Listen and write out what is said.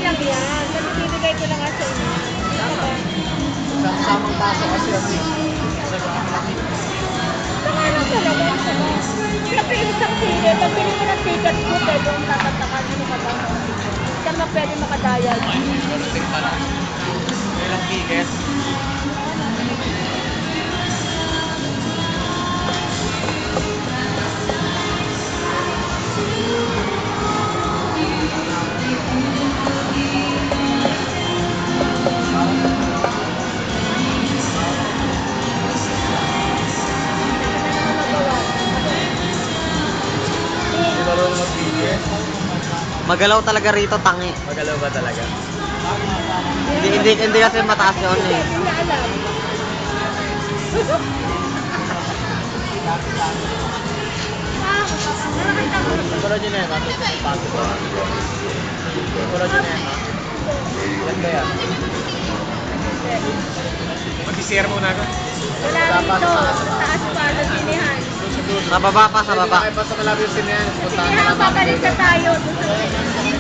lang yan. Kasi bibigay ko lang nga sa inyo. Samang baso kasi ang Saka lang talaga. Kasi isang sili, pag pili mo ng ticket ko, pwede yung tatatakan. Ano ka ba? Saan ka pwede makadaya? ilang ticket. Marunong mag-ticket. Magalaw talaga rito, tangi. Magalaw ba talaga? Hindi kasi mataas yun eh. Hindi na alam. Nakakita mo. Tulad yun eh, pasok ko. Tulad yun eh, ilan ba yan? Mag-share muna ka. Wala rito. Sa taas pa, sa sinihan. Sa baba pa, sa baba. Hindi pa sa malapit yung sinihan. Sinihan, babalik na tayo. Doon sa